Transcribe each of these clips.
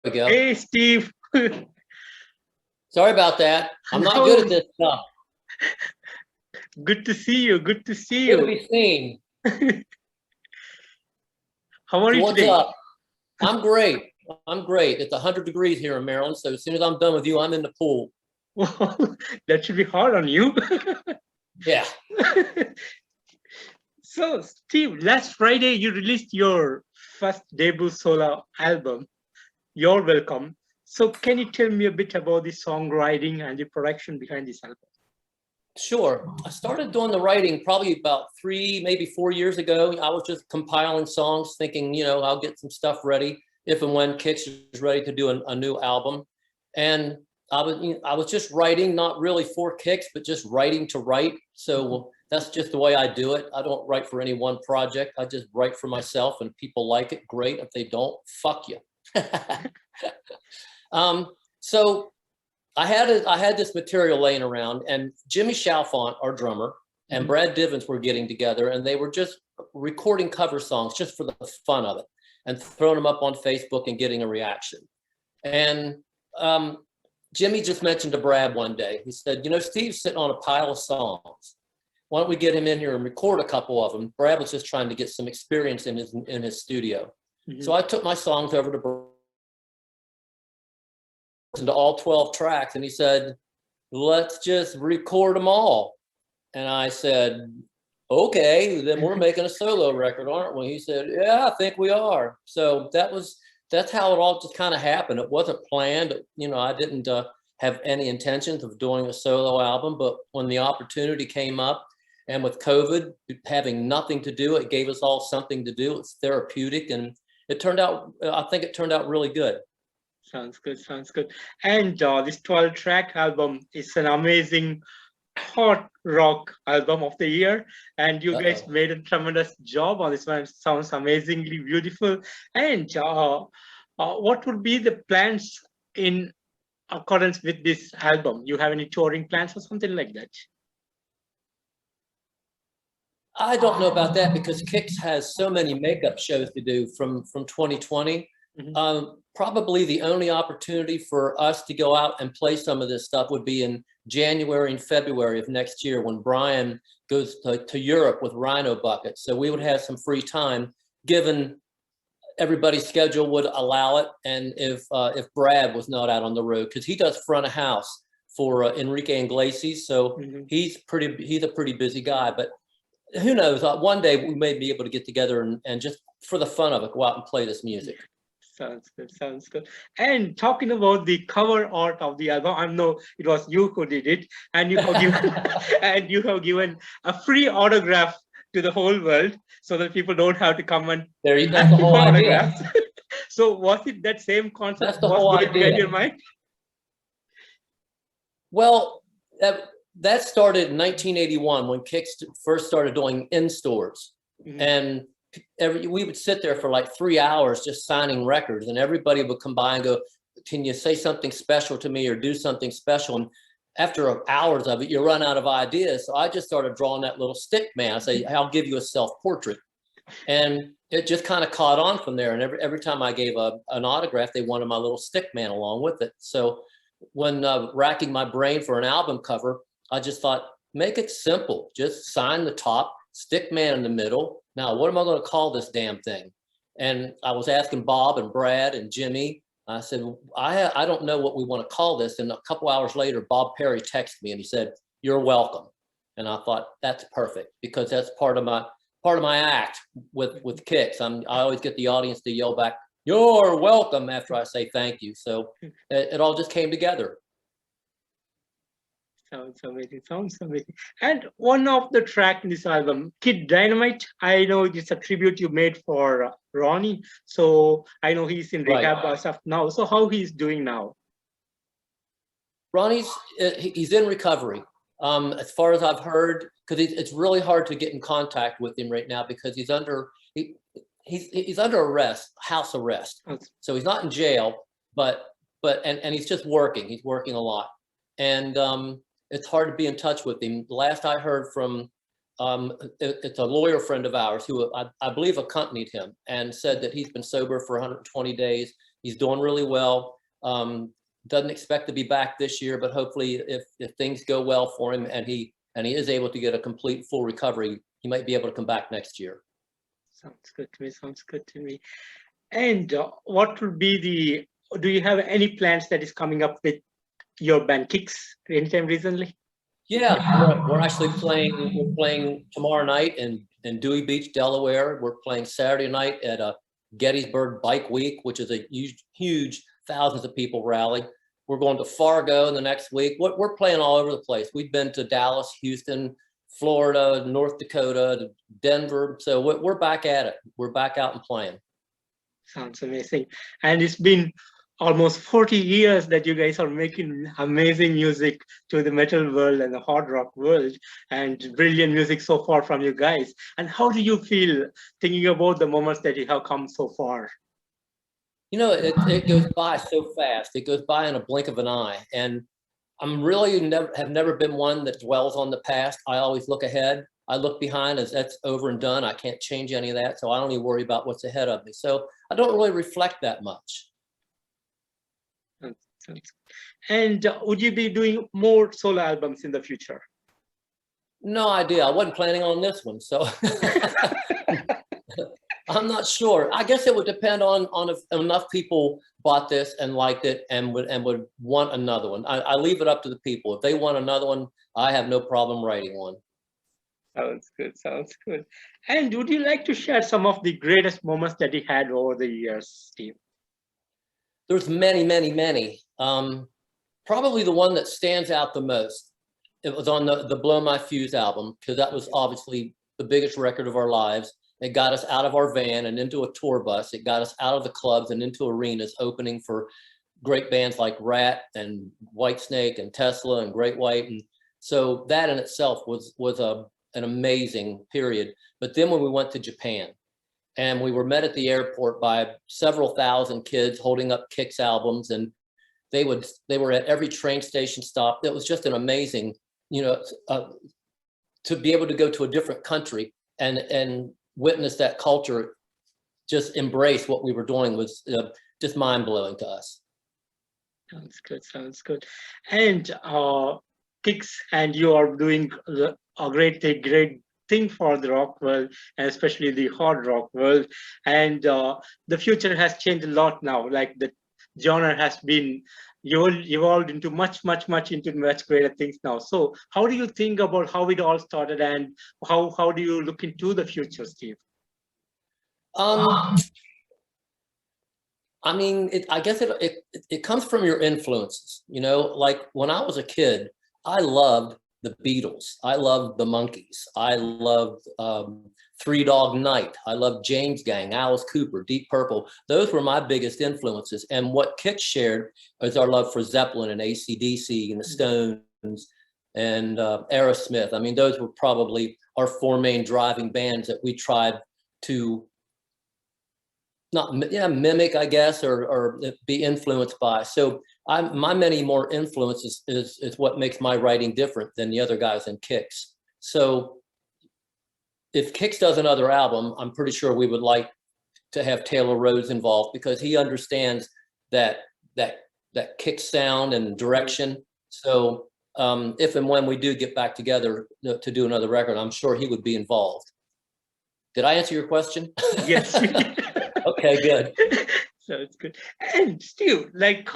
we go. Hey, Steve. Sorry about that. I'm not No, good at this stuff. good to see you. Good to see Good to you. be seen. How are So you what's today? up? I'm great. I'm great. It's 100 degrees here in Maryland. So as soon as I'm done with you, I'm in the pool. Well, that should be hard on you. Yeah. So, Steve, last Friday you released your first debut solo album. You're welcome. So, can you tell me a bit about the songwriting and the production behind this album? Sure. I started doing the writing probably about 3, maybe 4 years ago. I was just compiling songs, thinking, I'll get some stuff ready if and when Kix is ready to do a new album. And I was just writing, not really for Kix, but just writing to write. So that's just the way I do it. I don't write for any one project. I just write for myself, and people like it, great. If they don't, fuck you. So I had this material laying around, and Jimmy Chalfant, our drummer, and Brad Divens were getting together, and they were just recording cover songs just for the fun of it and throwing them up on Facebook and getting a reaction. And Jimmy just mentioned to Brad one day, he said, Steve's sitting on a pile of songs. Why don't we get him in here and record a couple of them? Brad was just trying to get some experience in his studio. So I took my songs over to Brad, to all 12 tracks, and he said, let's just record them all. And I said, okay, then we're making a solo record, aren't we? He said, yeah, I think we are. So that's how it all just kind of happened. It wasn't planned. I didn't have any intentions of doing a solo album, but when the opportunity came up, and with COVID having nothing to do, it gave us all something to do. It's therapeutic, and I think it turned out really good. Sounds good. Sounds good. And this 12-track album is an amazing hot rock album of the year, and you guys made a tremendous job on this one. It sounds amazingly beautiful. And what would be the plans in accordance with this album? You have any touring plans or something like that? I don't know about that, because Kix has so many makeup shows to do from 2020. Probably the only opportunity for us to go out and play some of this stuff would be in January and February of next year, when Brian goes to Europe with Rhino Bucket. So we would have some free time, given everybody's schedule would allow it, and if Brad was not out on the road, because he does front of house for Enrique Iglesias, so he's a pretty busy guy. But who knows? One day we may be able to get together and just for the fun of it, go out and play this music. Sounds good. Sounds good. And talking about the cover art of the album, I know it was you who did it, and you have given a free autograph to the whole world, so that people don't have to come and that's the whole autographs. Idea. So was it that same concept? That's the whole idea. In your mind? Well, that started in 1981 when Kix first started doing in stores, and we would sit there for like 3 hours just signing records, and everybody would come by and go, can you say something special to me or do something special? And after hours of it, you run out of ideas. So I just started drawing that little stick man. I say, I'll give you a self-portrait. And it just kind of caught on from there. And every time I gave an autograph, they wanted my little stick man along with it. So when racking my brain for an album cover, I just thought, make it simple. Just sign the top, stick man in the middle. Now, what am I going to call this damn thing? And I was asking Bob and Brad and Jimmy. I said, I don't know what we want to call this. And a couple hours later, Bob Perry texted me and he said, you're welcome. And I thought, that's perfect, because that's part of my act with Kix. I always get the audience to yell back, you're welcome, after I say thank you. So it all just came together. Sounds amazing. Sounds amazing. And one of the track in this album, Kid Dynamite, I know it's a tribute you made for Ronnie. So I know he's in rehab stuff now. So how he's doing now? Ronnie's he's in recovery. As far as I've heard, because it's really hard to get in contact with him right now, because he's under arrest, house arrest. So he's not in jail, but he's just working. He's working a lot, and it's hard to be in touch with him. The last I heard from, it's a lawyer friend of ours who I believe accompanied him, and said that he's been sober for 120 days. He's doing really well. Doesn't expect to be back this year, but hopefully if things go well for him and he is able to get a complete full recovery, he might be able to come back next year. Sounds good to me. Sounds good to me. And what would be do you have any plans that is coming up with your band Kicks anytime recently? Yeah, we're actually we're playing tomorrow night in Dewey Beach, Delaware. We're playing Saturday night at a Gettysburg Bike Week, which is a huge thousands of people rally. We're going to Fargo in the next week. We're playing all over the place. We've been to Dallas, Houston, Florida, North Dakota, Denver. So we're back at it. We're back out and playing. Sounds amazing. And it's been almost 40 years that you guys are making amazing music to the metal world and the hard rock world, and brilliant music so far from you guys. And how do you feel thinking about the moments that you have come so far? You know, it goes by so fast. It goes by in a blink of an eye. And I'm really have never been one that dwells on the past. I always look ahead. I look behind as that's over and done. I can't change any of that. So I don't even worry about what's ahead of me. So I don't really reflect that much. And would you be doing more solo albums in the future? No idea. I wasn't planning on this one. So I'm not sure. I guess it would depend on if enough people bought this and liked it and would want another one. I leave it up to the people. If they want another one, I have no problem writing one. Sounds good. Sounds good. And would you like to share some of the greatest moments that you had over the years, Steve? There's many, many, many. Probably the one that stands out the most. It was on the Blow My Fuse album, because that was obviously the biggest record of our lives. It got us out of our van and into a tour bus. It got us out of the clubs and into arenas, opening for great bands like Rat and Whitesnake and Tesla and Great White. And so that in itself was an amazing period. But then when we went to Japan and we were met at the airport by several thousand kids holding up Kicks albums, and they were at every train station stop. It was just an amazing, to be able to go to a different country and witness that culture just embrace what we were doing was just mind-blowing to us. Sounds good. Sounds good. And Kicks and you are doing a great thing for the rock world, and especially the hard rock world. And the future has changed a lot now. Like the genre has been evolved into much greater things now. So how do you think about how it all started, and how do you look into the future, Steve? I mean, I guess it comes from your influences. Like when I was a kid, I loved the Beatles. I loved the Monkees. I loved Three Dog Night. I loved James Gang, Alice Cooper, Deep Purple. Those were my biggest influences. And what Kicks shared is our love for Zeppelin and AC/DC and the Stones and Aerosmith. I mean, those were probably our four main driving bands that we tried to mimic, I guess, or be influenced by. So my many more influences is what makes my writing different than the other guys in Kicks. So if Kicks does another album, I'm pretty sure we would like to have Taylor Rhodes involved, because he understands that Kick sound and direction. So if and when we do get back together to do another record, I'm sure he would be involved. Did I answer your question? Yes. Okay, good. So it's good. And Steve, like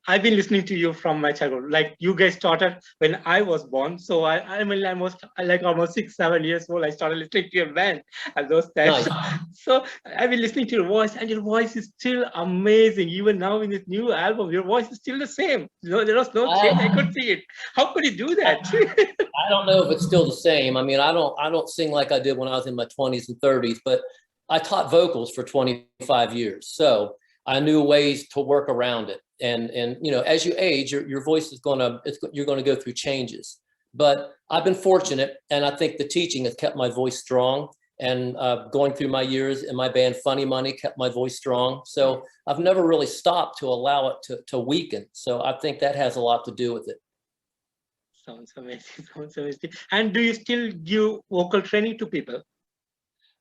I've been listening to you from my childhood. Like you guys started when I was born. So I'm almost 6-7 years old. I started listening to your band at those times. Nice. So I've been listening to your voice, and your voice is still amazing. Even now in this new album, your voice is still the same. There was no change. I could see it. How could you do that? I don't know if it's still the same. I mean, I don't sing like I did when I was in my 20s and 30s, but I taught vocals for 25 years. So I knew ways to work around it. And as you age, your voice is you're gonna go through changes. But I've been fortunate, and I think the teaching has kept my voice strong. And going through my years in my band Funny Money kept my voice strong. So I've never really stopped to allow it to weaken. So I think that has a lot to do with it. Sounds amazing. Sounds amazing. And do you still give vocal training to people?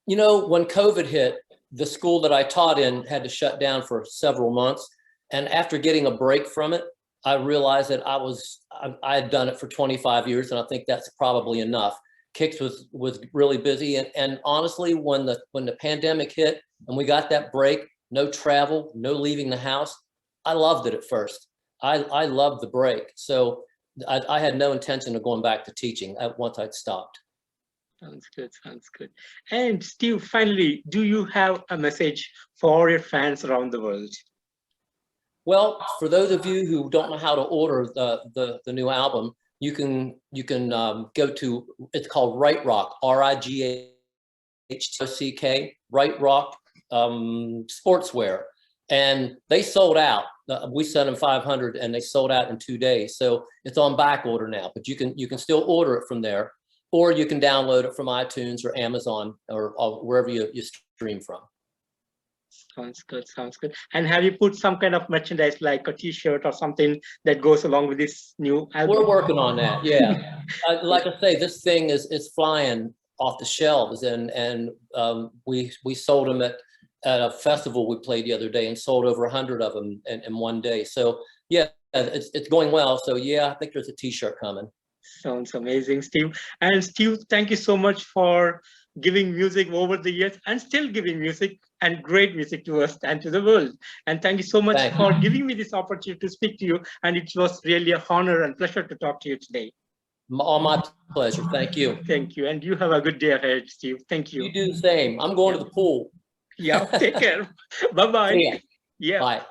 When COVID hit, the school that I taught in had to shut down for several months. And after getting a break from it, I realized that I had done it for 25 years, and I think that's probably enough. Kicks was really busy, and honestly, when the pandemic hit and we got that break, no travel, no leaving the house, I loved it at first. I loved the break, so I had no intention of going back to teaching once I'd stopped. Sounds good. Sounds good. And Steve, finally, do you have a message for your fans around the world? Well, for those of you who don't know how to order the new album, you can go to, it's called Right Rock, RIGHTCK, Right Rock Sportswear, and they sold out. We sent them 500, and they sold out in 2 days. So it's on back order now, but you can still order it from there, or you can download it from iTunes or Amazon or wherever you stream from. Sounds good. Sounds good. And have you put some kind of merchandise like a T-shirt or something that goes along with this new album? We're working on that. Yeah, like I say, this thing is flying off the shelves, and we sold them at a festival we played the other day, and sold over 100 of them in 1 day. So yeah, it's going well. So yeah, I think there's a T-shirt coming. Sounds amazing, Steve. And Steve, thank you so much for giving music over the years and still giving music and great music to us and to the world. And thank you so much for giving me this opportunity to speak to you. And it was really an honor and pleasure to talk to you today. All my pleasure. Thank you. Thank you. And you have a good day ahead, Steve. Thank you. You do the same. I'm going to the pool. Yeah, take care. Bye-bye. See ya. Yeah. Bye.